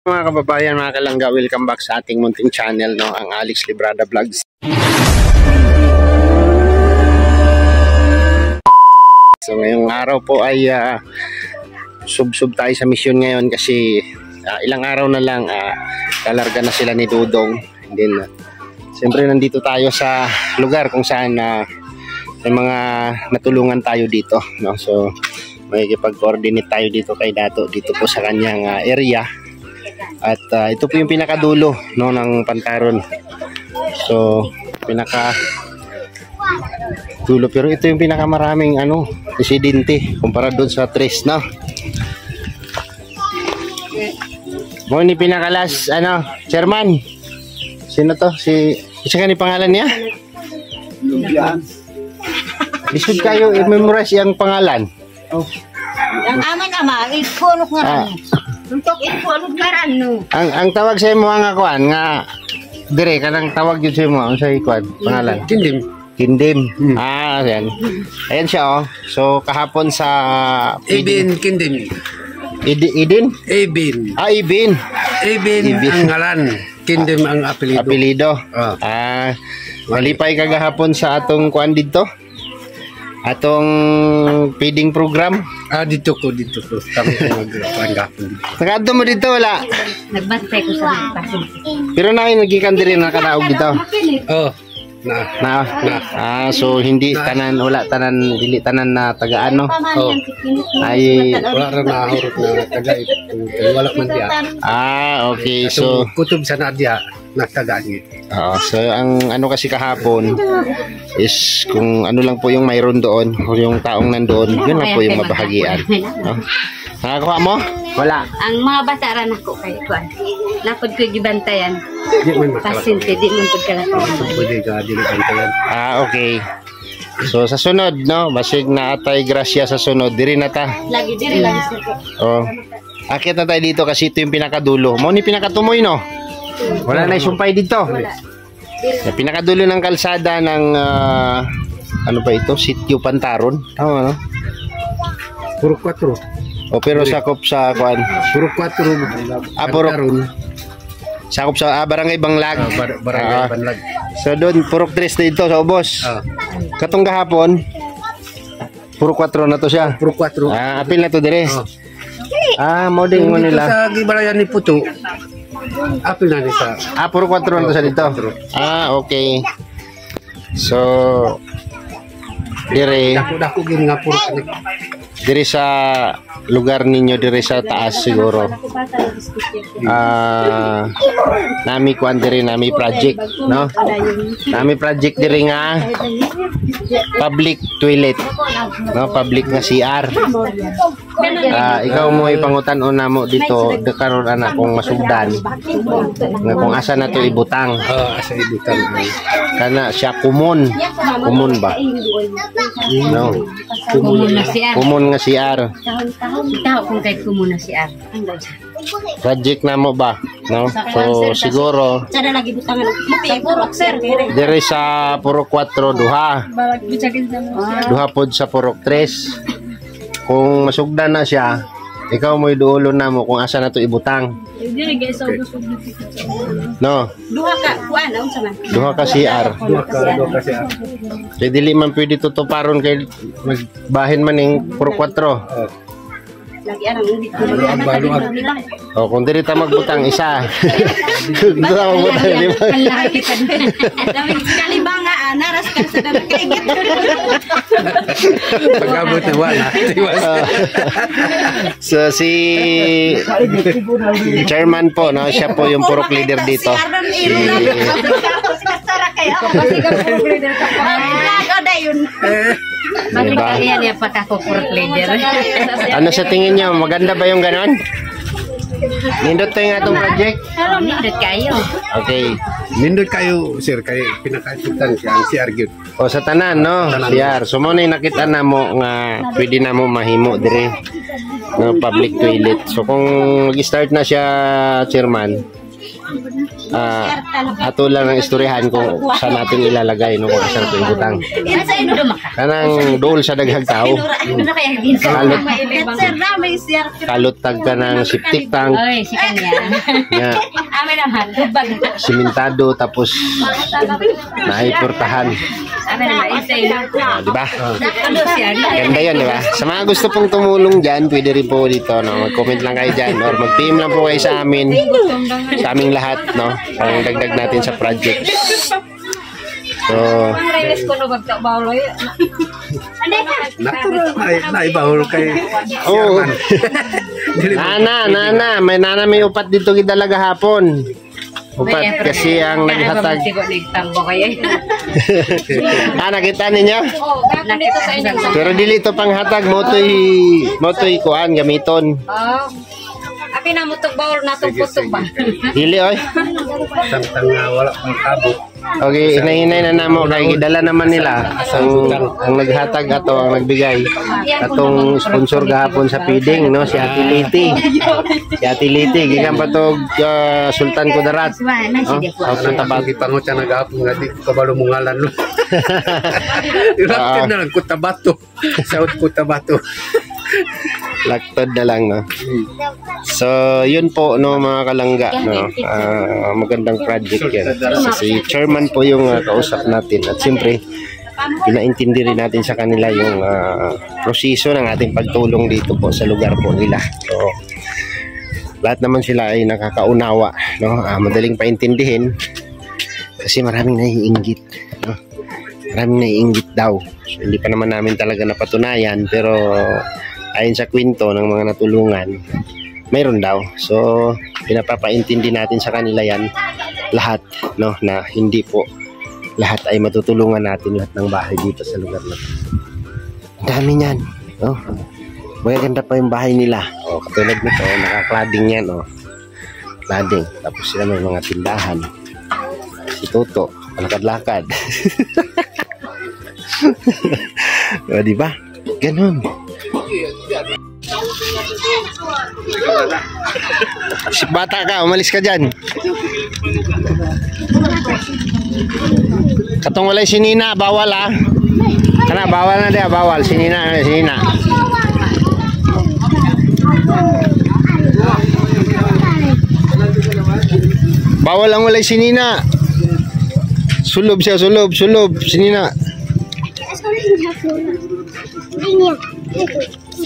Mga kababayan, mga kalangga, welcome back sa ating munting channel, no, ang Alex Librada Vlogs. So ngayong araw po ay sub tayo sa mission ngayon kasi ilang araw na lang kalarga na sila ni Dudong. And then siyempre nandito tayo sa lugar kung saan may mga natulungan tayo dito, no? So makikipag-coordinate tayo dito kay Dato dito po sa kanyang area. At ito po yung pinakadulo, no, ng Pantaron. So pinaka dulo, pero ito yung pinakamaraming residente kumpara doon sa Tres, no? Mo ni pinakalas chairman. Sino to? Isa ka ni pangalan niya? Isud kayo i-memorize yung pangalan. Ang aman ama, ipunok nga untuk ipunok nga Ang tawag sa imo nga kuan nga dire kanang tawag jud sa imo ang sa kuan pangalan. Kindim. Ayan. Ayan siya, oh. So kahapon sa Ibin Kindim. Idin? Ibin. Ibin. Ibin ang ngalan. Kindim ang apelido. Malipay kagahapon sa atong kuan dito. Atong feeding program. Dito ko. Kami mag-kuan gahapon. Nakadto mo dito wala? nagbantay ko sa pasin. Pero nagikan diri na kadaog dito. Oh. So hindi tanan dili tanan na tagaan, no? Oh. Ay Wala ra na hurot na taga wala man diya. Okay. So kutob sa nadya nagtagaan ni. So ang kasi kahapon is kung lang po yung mayroon doon o yung taong nandoon, yun lang po yung mabahagian, no? Nakakuha mo? Wala. Ang mga bata ran ako kay kuan. Lapod ko gibantayan. Di man Pasyente di man pud kala. Pwede ka dili bantayan. Okay. So sa sunod, no, basig na atay grasya sa sunod, diri na ta. Lagi diri lang. Akit na tayo dito kasi ito yung pinakadulo. Mo ni pinakatumoy, no? Wala na isumpay dito. Sa pinakadulo ng kalsada ng ano pa ito? Sitio Pantaron. Tama, no? Puro 4. Pero sakop sa kuan. Puro 4. Puro sakop sa Barangay Banglag. Barangay Banglag. So doon puro 3 dito sa ubos. Katong gahapon puro 4 na to siya. Puro 4. Apil na to dire. Moding mo nila. Sa Gibarayan ni Puto. Apil na ni sa. Puro 4 na to sa dito. Okay. So dire Dako gid nga puro dire sa lugar ninyo, dire sa taas siguro. Nami kuan dire, nami project, no? Nami project dire nga public toilet, no? Public nga CR. Ikaw mo ipangutan-on namo dito karon anak kung masugdan nga kung asa na to ibutang. Asa ibutang. Kana siya kumon ba? No. Kumun na si Ar. Kumon nga CR. Taho kung kay kumun na si Ar. Project na mo ba, no? So siguro Sada lagi butangan. Puro sir. dire sa Purok 4 duha pod sa Purok 3. Kung masugdan na siya, ikaw mo iduulo na mo kung asa na to ibutang. No. Duha ka kuan unsa man? Duha ka CR. Kaya dili man pwede tutuparon kay magbahin man ning Purok 4. Lagi arang hindi ko Kung diri ta magbutang isa. Dito ta magbutang lima. Lagi ka. Dami kalibang nga naras ka sa dami kay git. Pagabot na wala. So si chairman po, no, siya po yung purok leader dito. Diba? Yan yung pagkakupurok leader. Ano sa tingin niyo? Maganda ba yung ganon? Nindot tayo nga itong project? Nindot kayo. Okay. Nindot kayo, sir, kay pinakaisutan siya ang CR gyud. Sa tanan, no? CR. So mo na nakita na mo nga pwede na mo mahimo dire no public toilet. So kung mag-start na siya, chairman, hatulan ng istoryahan kung saan natin ilalagay no kung saan ito ibutang. Kanang dool sa daghang tao. Kalot tag ka ng septic tank. Oy, si kanya. Nga, Amin naman, tubag. simentado tapos naiportahan. Amin naman, isay. Di ba? Ano siya? Ganda yun, di ba? Sa mga gusto pong tumulong dyan, pwede rin po dito, no? Mag-comment lang kayo dyan or mag-PM lang po kayo sa amin, sa aming lahat, no? Ang dagdag natin sa project. So, Ang reyes ko no magtabawloy. Naibahol kay oh, nana, may nana may upat dito gidalaga hapon. Upat kasi ang naghatag. Nagtambo kayo. Nakita ninyo? Nakita sa inyo. Pero dili ito pang hatag, motoy kuan gamiton. Oh. Api na mo bawol na tugpog ba? Dili oy. Samtang wala pang kabo. Okay, hinay-hinay na namo kay gidala naman nila ang naghatag ato ang nagbigay atong sponsor gahapon sa feeding no si Ate Liti. Si Ate Liti gikan pa to Sultan Kudarat. Ako sa tabagi pangot siya nag-aapong nga di ko kabalo mong ngalan no. Ilakin na lang Cotabato. South Cotabato. Laktod na lang no. So yun po no mga kalangga no. Magandang project yan. Si chairman po yung kausap natin at siyempre pinaintindi rin natin sa kanila yung proseso ng ating pagtulong dito po sa lugar po nila. So lahat naman sila ay nakakaunawa no. Madaling paintindihin kasi maraming naiinggit no. Maraming naiinggit daw. So hindi pa naman namin talaga napatunayan pero ayon sa kwento ng mga natulungan, mayroon daw. So, pinapapaintindi natin sa kanila yan lahat, no, na hindi po lahat ay matutulungan natin lahat ng bahay dito sa lugar na to. Ang dami niyan, no? Magaganda pa yung bahay nila. O, katulad nito, naka-cladding yan, o. Cladding. Tapos sila may mga tindahan. Si Toto, lakad-lakad. O, diba? Ganon. Si bata ka, umalis ka dyan. Katong walay sinina, bawal ah. Kana, bawal na dia, bawal. Sinina, sinina. Bawal ang walay sinina. Sulob siya, sulob, sulob, sinina.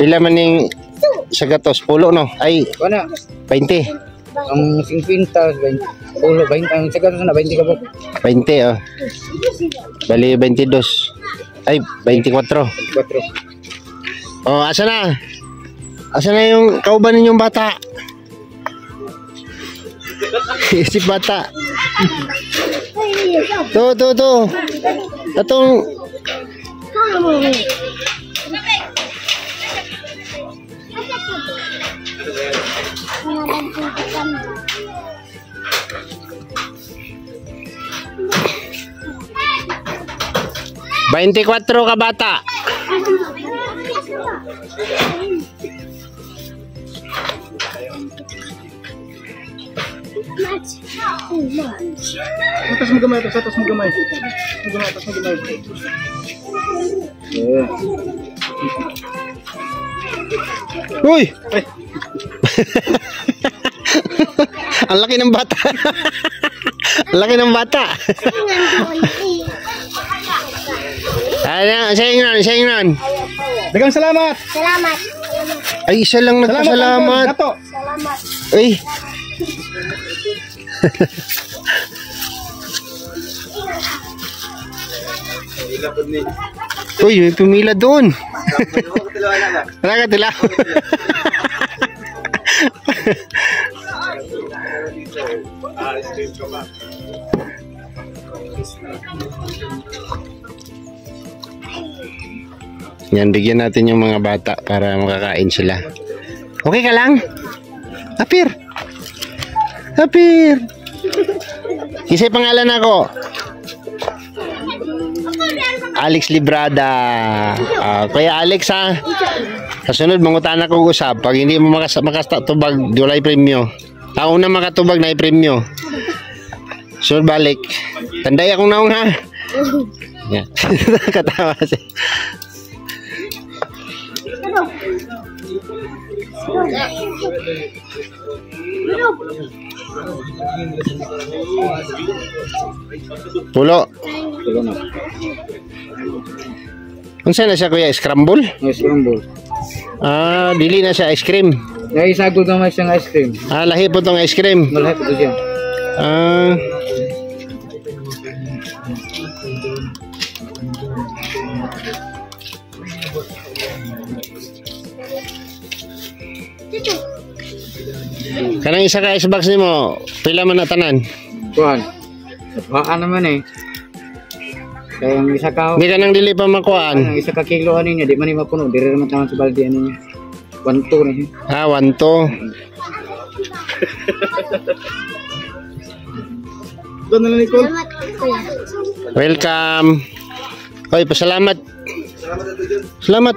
Pila man ning sa gatos, pulo no? Ay, Wala. 20. Ang 50, 20, ang segatos na 20 ka po. 20 oh. Bali 22. Ay, 24. 4. Oh, asa na? Asa na yung kauban ninyong bata? Si bata. To. Atong Baintikwatro ka bata. Atas mo gamay, atas mo gamay. Atas mo gamay. Uy! Ang laki ng bata. Ang laki ng bata. Ayan, sa ingnan. Dagang salamat. Salamat. Ay, isa lang nagpasalamat. Salamat. Ay. Uy, may pumila doon. Wala ka tila. Yan, bigyan natin yung mga bata para makakain sila. Okay ka lang? Apir. Apir. Kisa'y pangalan ako. Alex Librada. Kaya Alex ha. Sa sunod, mangutan ako usap. Pag hindi mo makatubag, walay premyo. Tao na makatubag na i-premyo. So balik. Tanday akong naong ha. Yeah. Katawa siya. Pulo. Pulo na. Unsa na siya kuya? Scramble? Scramble. Ah, dili na siya ice cream. Naisagod naman siyang ice cream. Ah, lahi po tong ice cream. Malaki po siya. Ah. Kanang isa ka icebox nimo, pila man na tanan? Kuhan. Baka naman eh. Kaya ang isa ka, Di ka nang dili pa makuan. ang isa ka kilo ano niya, di man yung mapuno. Diri naman taman sa balde ano niya. 1-2 na siya. Ah, 1-2. Doon na lang Nicole. Welcome. Hoy, pasalamat. Salamat.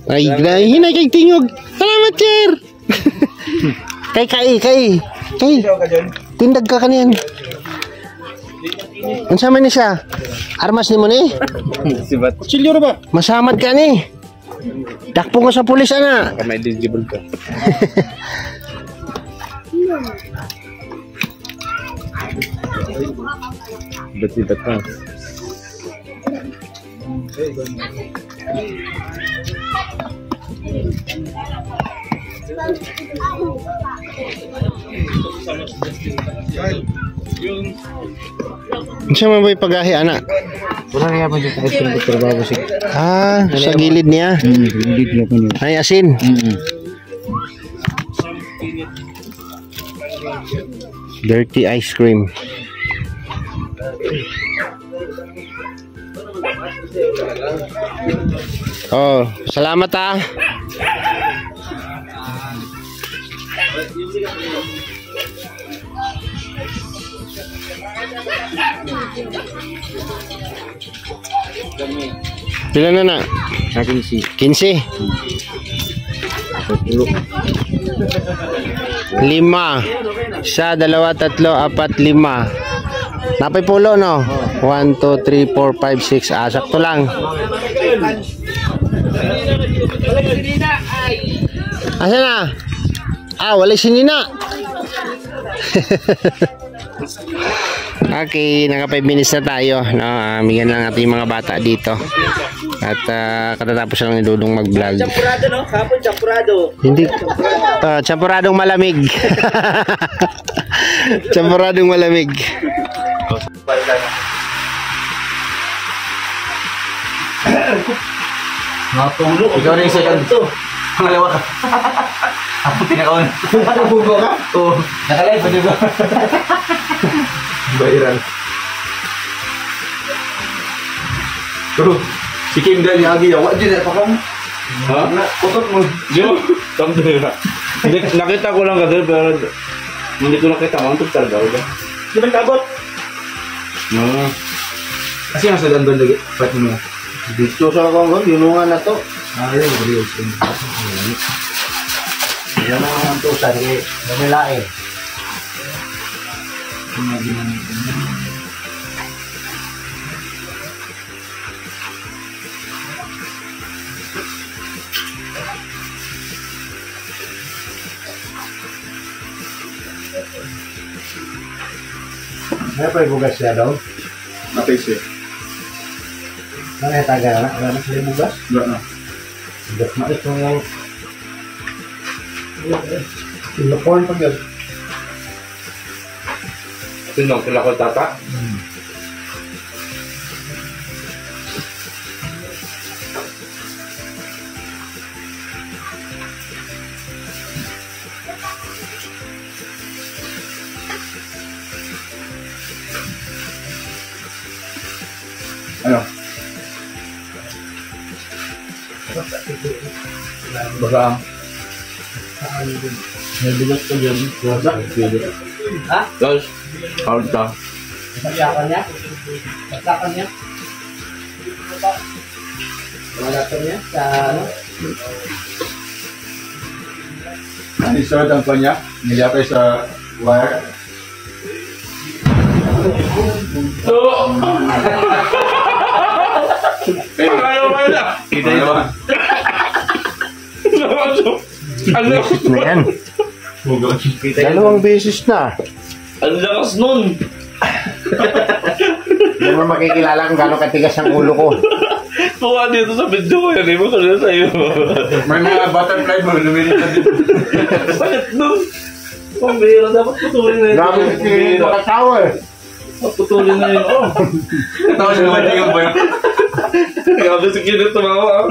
Ay, hinay kay tingog. Salamat, sir. Kay. Tindag ka kaniyan. Unsa man ni siya? Armas nimo ni? Sibat. Kutsilyo ba? Masamad ka ni. Dakpo ka sa pulis ana. Kamay eligible ka. Sibat ka. Unsa man boy pagahi ana? Wala na yaman dito ice cream trabaho siya. Ah, sa gilid niya. Hindi na po niya. Ay asin. Dirty ice cream. Oh, salamat ah. Pila na na? Akin si 15. 5. 1, 2, 3, 4, 5, 6, 5. Napay pulo no? 1, 2, 3, 4, 5, 6. Ah, sakto lang. Asa na? Ah, wala sinina. Okay, naka 5 minutes na tayo, no? Bigyan lang natin yung mga bata dito. At katatapos lang ni Dudong mag-vlog. Champurado no? Kapon champurado. Hindi. Champuradong malamig. Champuradong malamig. Natulog. Ikaw na yung second. Pangalawa ka. Ako tinakaon. Nabugo ka? Oo. Nakalive pa diba? Bayaran. Pero, si Kim Dali Agi, wala din na pa kamo. Ha? Kutot mo. Yo, tamde na. Nakita ko lang kasi pero hindi ko nakita mo ito talaga. Di ba kabot? No. Kasi nasa dandon lagi. Pat mo. Dito sa Congo, yunungan na to. Ayun, baliw. Yan ang tusan ni Namilae. Ano pa yung bugas niya daw? Napay siya. Ano yung taga na? Ano na sila yung bugas? Wala na. Bugas na ito yung... Ilaporn pag yun. Sino? Kila ko tata? Ano? Baka May bugas pag yun. ha? Guys, kalta. Masyakan niya? Masyakan niya? Malakan niya sa ano? Nanisod ang kanya. Nilapay sa wire. Oo! Ayaw mo na! Kita yun. Ang lakas na yan. Dalawang beses na. Ang lakas nun! Hindi mo makikilala kung gano'ng katigas ang ulo ko. Tuwa dito sa video ko yan. Iba ko na sa'yo. May mga butterfly mo. Lumilit na dito. Bakit nun? Ang bihira. Dapat putulin na yun. Grabe si makatawa eh. Putulin na yun. Oh. Tawa siya naman yung boy. Grabe si Kino tumawa.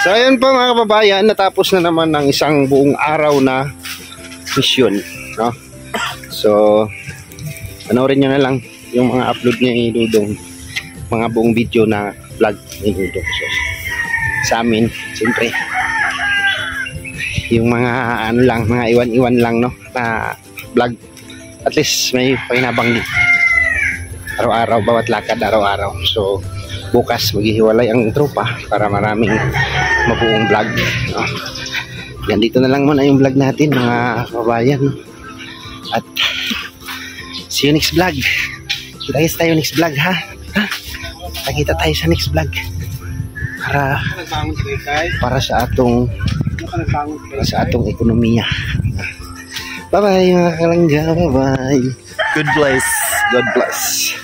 So ayun po mga kababayan, natapos na naman ng isang buong araw na mission, no? So panoorin nyo na lang yung mga upload niya ni Dudong, mga buong video na vlog ni Dudong. So, sa amin, siyempre yung mga ano lang, mga iwan-iwan lang, no, na vlog, at least may pakinabang din araw-araw, bawat lakad araw-araw. So bukas maghihiwalay ang tropa para maraming mabuong vlog, no? Ganito na lang muna yung vlog natin mga kababayan, no? At see you next vlog. Kita tayo next vlog, ha? Nakita tayo sa next vlog para sa atong ekonomiya. Bye bye mga kalangga, bye bye. God bless. God bless.